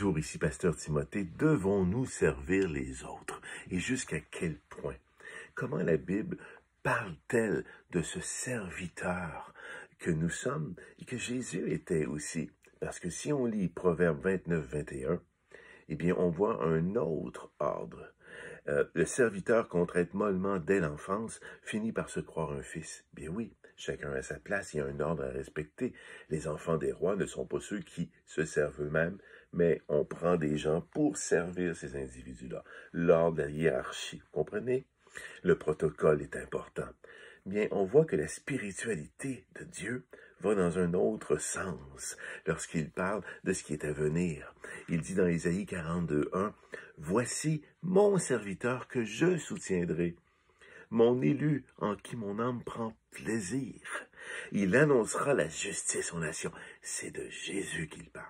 Bonjour, ici Pasteur Timothée. Devons-nous servir les autres? Et jusqu'à quel point? Comment la Bible parle-t-elle de ce serviteur que nous sommes et que Jésus était aussi? Parce que si on lit Proverbe 29-21, eh bien, on voit un autre ordre. Le serviteur qu'on traite mollement dès l'enfance finit par se croire un fils. Bien oui, chacun a sa place, il y a un ordre à respecter. Les enfants des rois ne sont pas ceux qui se servent eux-mêmes, mais on prend des gens pour servir ces individus-là. L'ordre, la hiérarchie, vous comprenez? Le protocole est important. Bien, on voit que la spiritualité de Dieu va dans un autre sens lorsqu'il parle de ce qui est à venir. Il dit dans Ésaïe 42:1, « Voici mon serviteur que je soutiendrai, mon élu en qui mon âme prend plaisir. Il annoncera la justice aux nations. » C'est de Jésus qu'il parle.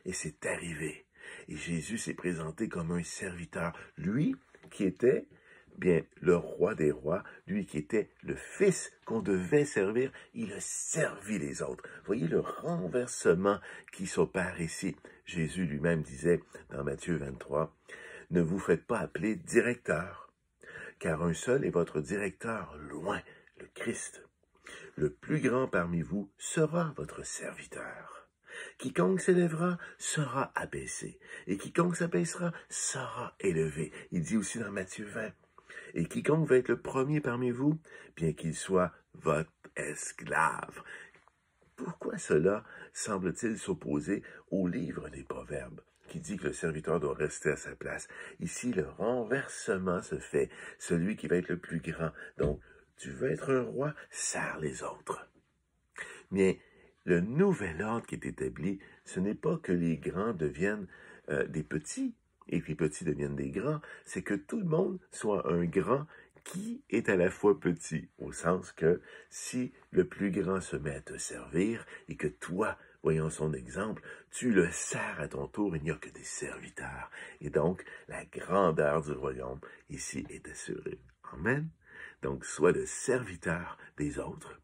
Et c'est arrivé. Et Jésus s'est présenté comme un serviteur. Lui qui était bien le roi des rois, lui qui était le fils qu'on devait servir, il a servi les autres. Voyez le renversement qui s'opère ici. Jésus lui-même disait dans Matthieu 23, « Ne vous faites pas appeler directeur, car un seul est votre directeur, loin, le Christ. Le plus grand parmi vous sera votre serviteur. Quiconque s'élèvera sera abaissé, et quiconque s'abaissera sera élevé. » Il dit aussi dans Matthieu 20, « Et quiconque veut être le premier parmi vous, bien qu'il soit votre esclave. » Pourquoi cela semble-t-il s'opposer au livre des Proverbes, qui dit que le serviteur doit rester à sa place? Ici, le renversement se fait, celui qui va être le plus grand. Donc, tu veux être un roi, sers les autres. Mais le nouvel ordre qui est établi, ce n'est pas que les grands deviennent des petits, et que les petits deviennent des grands, c'est que tout le monde soit un grand qui est à la fois petit, au sens que si le plus grand se met à te servir et que toi, voyant son exemple, tu le sers à ton tour, il n'y a que des serviteurs. Et donc, la grandeur du royaume ici est assurée. Amen. Donc, sois le serviteur des autres.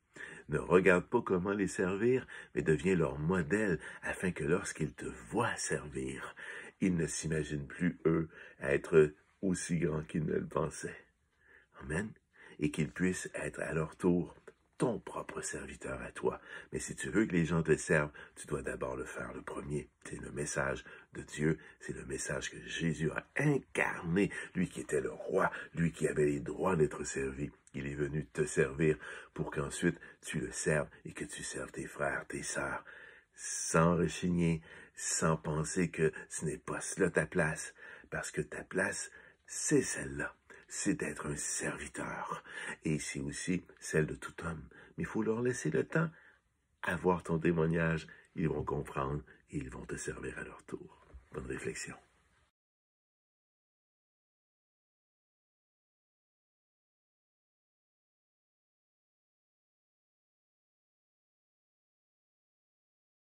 Ne regarde pas comment les servir, mais deviens leur modèle afin que lorsqu'ils te voient servir, ils ne s'imaginent plus, eux, être aussi grands qu'ils ne le pensaient. Amen. Et qu'ils puissent être à leur tour ton propre serviteur à toi. Mais si tu veux que les gens te servent, tu dois d'abord le faire le premier. C'est le message de Dieu, c'est le message que Jésus a incarné, lui qui était le roi, lui qui avait les droits d'être servi. Il est venu te servir pour qu'ensuite tu le serves et que tu serves tes frères, tes sœurs, sans rechigner, sans penser que ce n'est pas cela ta place, parce que ta place, c'est celle-là. C'est d'être un serviteur. Et c'est aussi celle de tout homme. Mais il faut leur laisser le temps à voir ton témoignage. Ils vont comprendre et ils vont te servir à leur tour. Bonne réflexion.